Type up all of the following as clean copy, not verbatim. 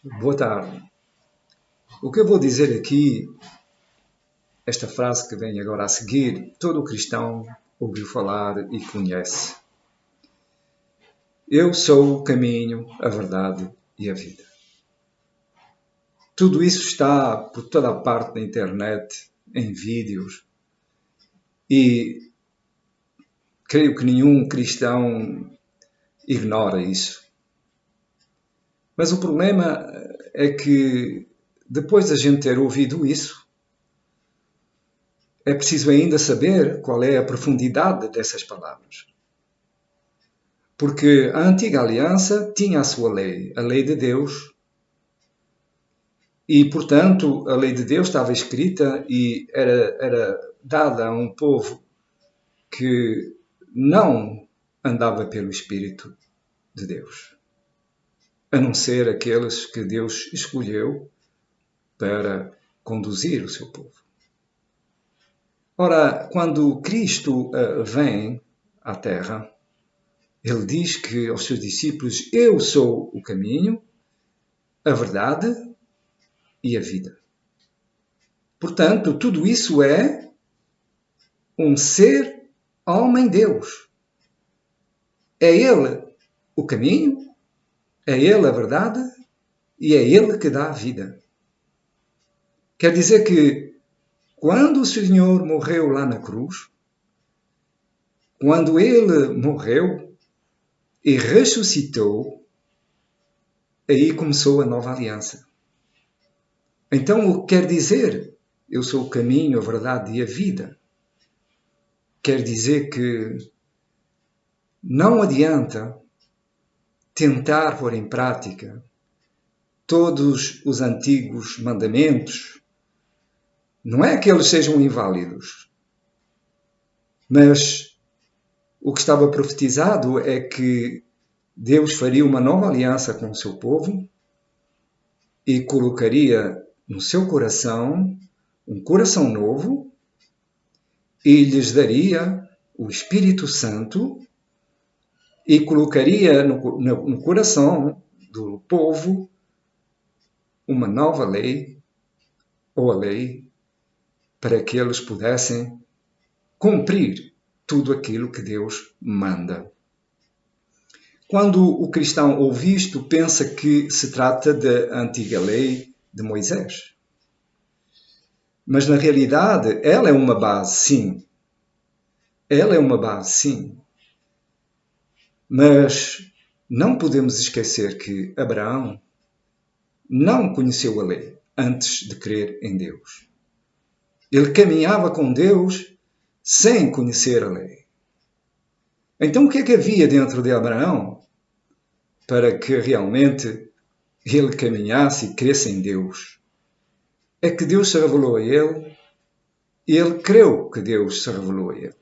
Boa tarde. O que eu vou dizer aqui, esta frase que vem agora a seguir, todo cristão ouviu falar e conhece. Eu sou o caminho, a verdade e a vida. Tudo isso está por toda a parte da internet, em vídeos, e creio que nenhum cristão ignora isso. Mas o problema é que, depois da gente ter ouvido isso, é preciso ainda saber qual é a profundidade dessas palavras. Porque a antiga aliança tinha a sua lei, a lei de Deus, e, portanto, a lei de Deus estava escrita e era dada a um povo que não andava pelo Espírito de Deus, a não ser aqueles que Deus escolheu para conduzir o seu povo. Ora, quando Cristo vem à Terra, ele diz que aos seus discípulos: eu sou o caminho, a verdade e a vida. Portanto, tudo isso é um ser homem-Deus. É Ele o caminho, é Ele a verdade e é Ele que dá a vida. Quer dizer que quando o Senhor morreu lá na cruz, quando Ele morreu e ressuscitou, aí começou a nova aliança. Então, o que quer dizer? Eu sou o caminho, a verdade e a vida. Quer dizer que não adianta tentar pôr em prática todos os antigos mandamentos. Não é que eles sejam inválidos, mas o que estava profetizado é que Deus faria uma nova aliança com o seu povo e colocaria no seu coração um coração novo e lhes daria o Espírito Santo e colocaria no coração do povo uma nova lei, ou a lei, para que eles pudessem cumprir tudo aquilo que Deus manda. Quando o cristão ouve isto, pensa que se trata da antiga lei de Moisés. Mas, na realidade, ela é uma base, sim. Ela é uma base, sim. Mas não podemos esquecer que Abraão não conheceu a lei antes de crer em Deus. Ele caminhava com Deus sem conhecer a lei. Então, o que é que havia dentro de Abraão para que realmente ele caminhasse e cresça em Deus? É que Deus se revelou a ele e ele creu que Deus se revelou a ele.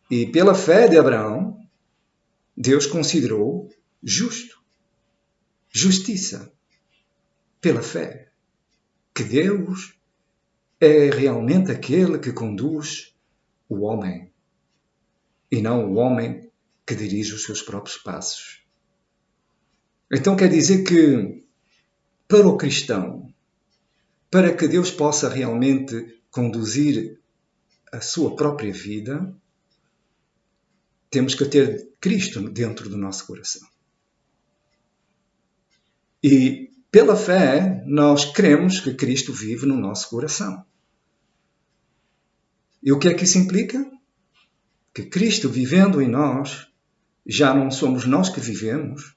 E pela fé de Abraão, Deus considerou justo. Justiça. Pela fé. Que Deus é realmente aquele que conduz o homem e não o homem que dirige os seus próprios passos. Então quer dizer que, para o cristão, para que Deus possa realmente conduzir a sua própria vida, temos que ter Cristo dentro do nosso coração. E, pela fé, nós cremos que Cristo vive no nosso coração. E o que é que isso implica? Que Cristo vivendo em nós, já não somos nós que vivemos,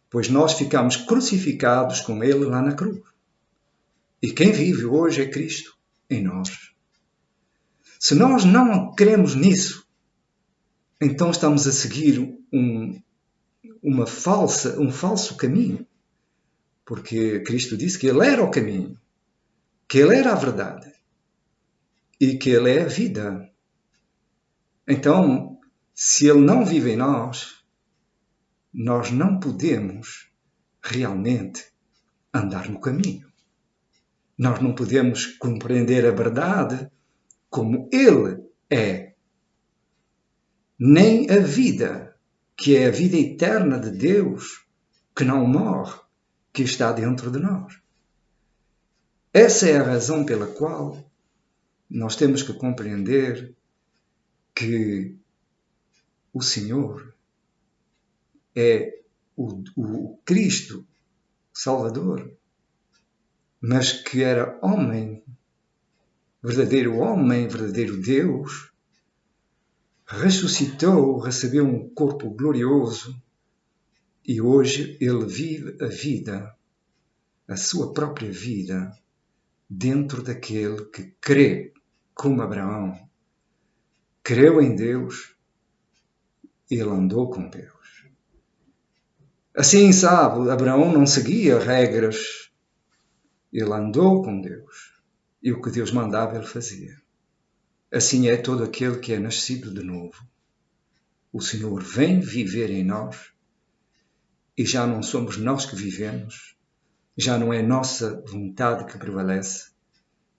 pois nós ficamos crucificados com Ele lá na cruz. E quem vive hoje é Cristo em nós. Se nós não cremos nisso, então estamos a seguir um falso caminho. Porque Cristo disse que Ele era o caminho, que Ele era a verdade e que Ele é a vida. Então, se Ele não vive em nós, nós não podemos realmente andar no caminho. Nós não podemos compreender a verdade como Ele é. Nem a vida, que é a vida eterna de Deus, que não morre, que está dentro de nós. Essa é a razão pela qual nós temos que compreender que o Senhor é o Cristo Salvador, mas que era homem, verdadeiro Deus, ressuscitou, recebeu um corpo glorioso e hoje ele vive a vida, a sua própria vida, dentro daquele que crê, como Abraão. Creu em Deus, ele andou com Deus. Assim, sabe, Abraão não seguia regras, ele andou com Deus. E o que Deus mandava, ele fazia. Assim é todo aquele que é nascido de novo. O Senhor vem viver em nós e já não somos nós que vivemos, já não é nossa vontade que prevalece,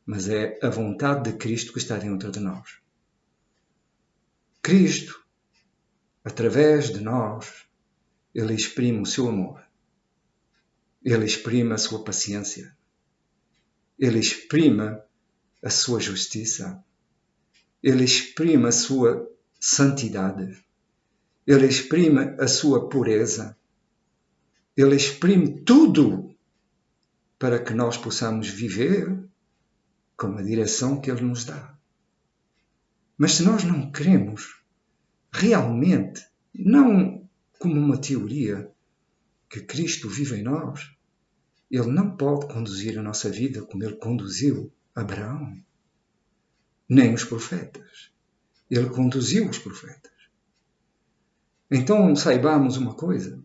mas é a vontade de Cristo que está dentro de nós. Cristo, através de nós, ele exprime o seu amor, ele exprime a sua paciência, ele exprime a sua justiça, ele exprime a sua santidade, ele exprime a sua pureza, ele exprime tudo para que nós possamos viver com a direção que ele nos dá. Mas se nós não queremos realmente, não como uma teoria, que Cristo vive em nós, ele não pode conduzir a nossa vida como ele conduziu Abraão, nem os profetas. Ele conduziu os profetas. Então saibamos uma coisa,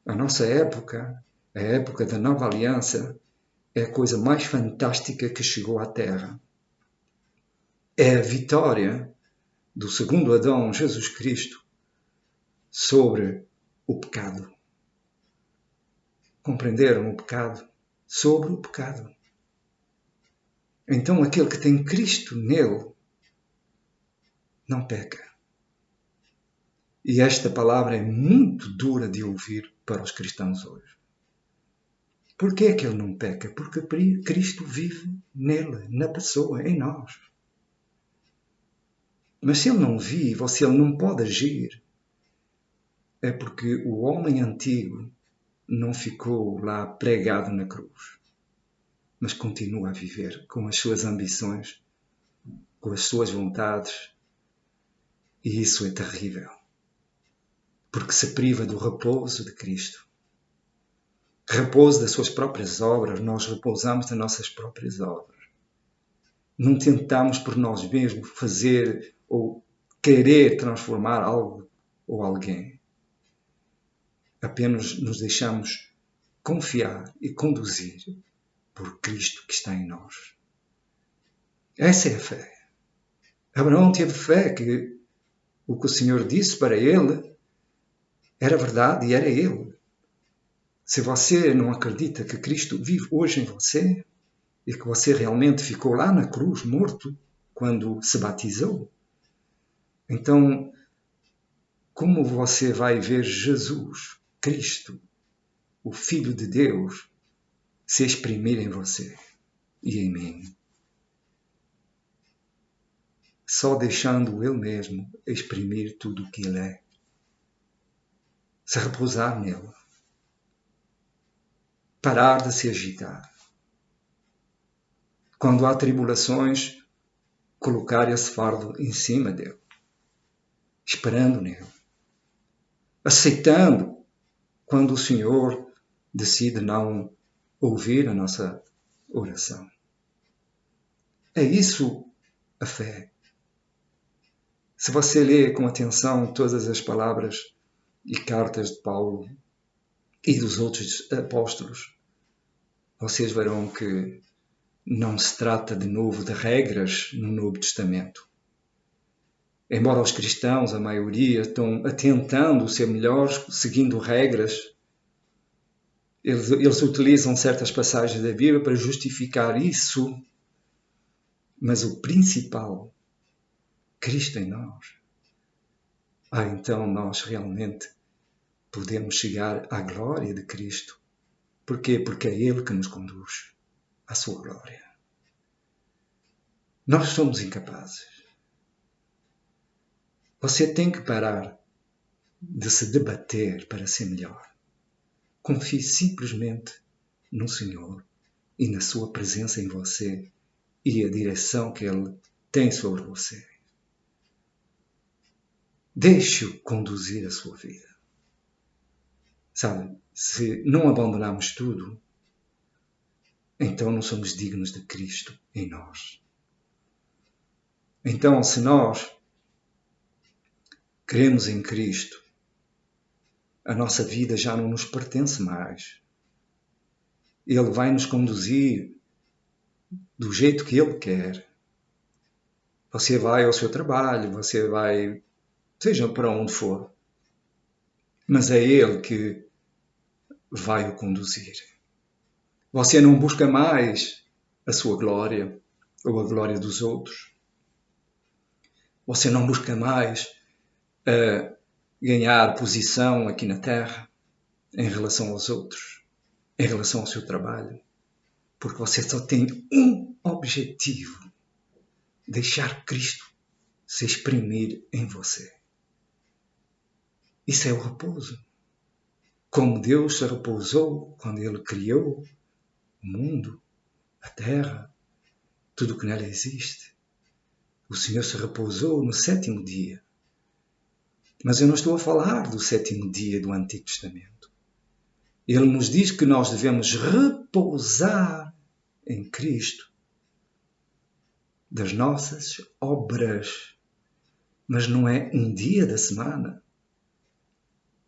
a nossa época, a época da nova aliança, é a coisa mais fantástica que chegou à Terra. É a vitória do segundo Adão, Jesus Cristo, sobre o pecado. Compreenderam o pecado? Sobre o pecado. Então aquele que tem Cristo nele não peca. E esta palavra é muito dura de ouvir para os cristãos hoje. Por que é que ele não peca? Porque Cristo vive nele, na pessoa, em nós. Mas se ele não vive, ou se ele não pode agir, é porque o homem antigo não ficou lá pregado na cruz, mas continua a viver com as suas ambições, com as suas vontades, e isso é terrível, porque se priva do repouso de Cristo. Repouso das suas próprias obras, nós repousamos das nossas próprias obras. Não tentamos por nós mesmos fazer ou querer transformar algo ou alguém. Apenas nos deixamos confiar e conduzir por Cristo que está em nós. Essa é a fé. Abraão teve fé que o que o Senhor disse para ele era verdade e era ele. Se você não acredita que Cristo vive hoje em você e que você realmente ficou lá na cruz morto quando se batizou, então como você vai ver Jesus, Cristo, o Filho de Deus, se exprimir em você e em mim? Só deixando Ele mesmo exprimir tudo o que Ele é. Se repousar nele. Parar de se agitar. Quando há tribulações, colocar esse fardo em cima dele. Esperando nele. Aceitando quando o Senhor decide não ouvir a nossa oração. É isso a fé. Se você lê com atenção todas as palavras e cartas de Paulo e dos outros apóstolos, vocês verão que não se trata de novo de regras no Novo Testamento. Embora os cristãos, a maioria, estão tentando ser melhores, seguindo regras, eles utilizam certas passagens da Bíblia para justificar isso, mas o principal, Cristo em nós. Então nós realmente podemos chegar à glória de Cristo Porquê? Porque é Ele que nos conduz à sua glória. Nós somos incapazes. Você tem que parar de se debater para ser melhor. Confie simplesmente no Senhor e na sua presença em você e a direção que Ele tem sobre você. Deixe-o conduzir a sua vida. Sabe, se não abandonarmos tudo, então não somos dignos de Cristo em nós. Então, se nós cremos em Cristo, a nossa vida já não nos pertence mais. Ele vai nos conduzir do jeito que Ele quer. Você vai ao seu trabalho, você vai, seja para onde for, mas é Ele que vai o conduzir. Você não busca mais a sua glória ou a glória dos outros. Você não busca mais ganhar posição aqui na Terra em relação aos outros, em relação ao seu trabalho, porque você só tem um objetivo: deixar Cristo se exprimir em você. Isso é o repouso. Como Deus se repousou quando Ele criou o mundo, a terra, tudo o que nela existe. O Senhor se repousou no 7º dia. Mas eu não estou a falar do 7º dia do Antigo Testamento. Ele nos diz que nós devemos repousar em Cristo das nossas obras. Mas não é um dia da semana.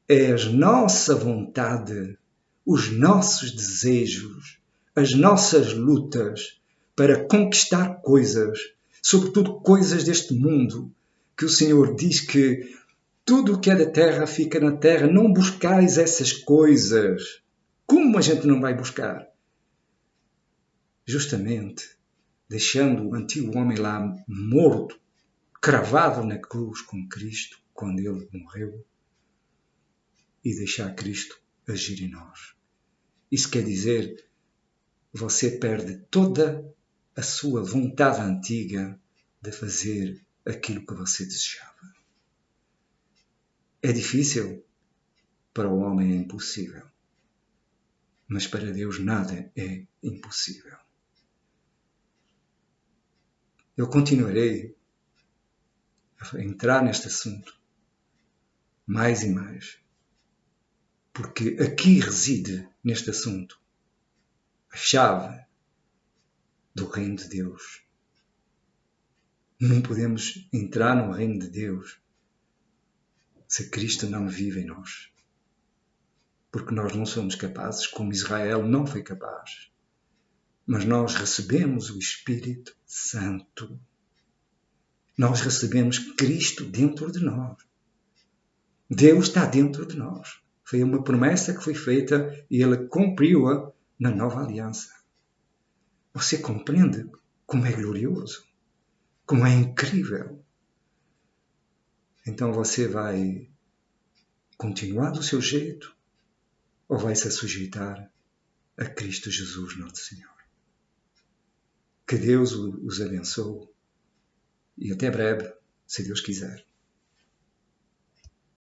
É a nossa vontade, os nossos desejos, as nossas lutas para conquistar coisas, sobretudo coisas deste mundo, que o Senhor diz que tudo o que é da terra fica na terra. Não buscais essas coisas. Como a gente não vai buscar? Justamente deixando o antigo homem lá morto, cravado na cruz com Cristo, quando ele morreu, e deixar Cristo agir em nós. Isso quer dizer, você perde toda a sua vontade antiga de fazer aquilo que você desejava. É difícil? Para o homem é impossível. Mas para Deus nada é impossível. Eu continuarei a entrar neste assunto mais e mais, porque aqui reside neste assunto a chave do reino de Deus. Não podemos entrar no reino de Deus se Cristo não vive em nós. Porque nós não somos capazes, como Israel não foi capaz. Mas nós recebemos o Espírito Santo. Nós recebemos Cristo dentro de nós. Deus está dentro de nós. Foi uma promessa que foi feita e Ele cumpriu-a na nova aliança. Você compreende como é glorioso? Como é incrível? Então você vai continuar do seu jeito ou vai se sujeitar a Cristo Jesus, nosso Senhor? Que Deus os abençoe e até breve, se Deus quiser.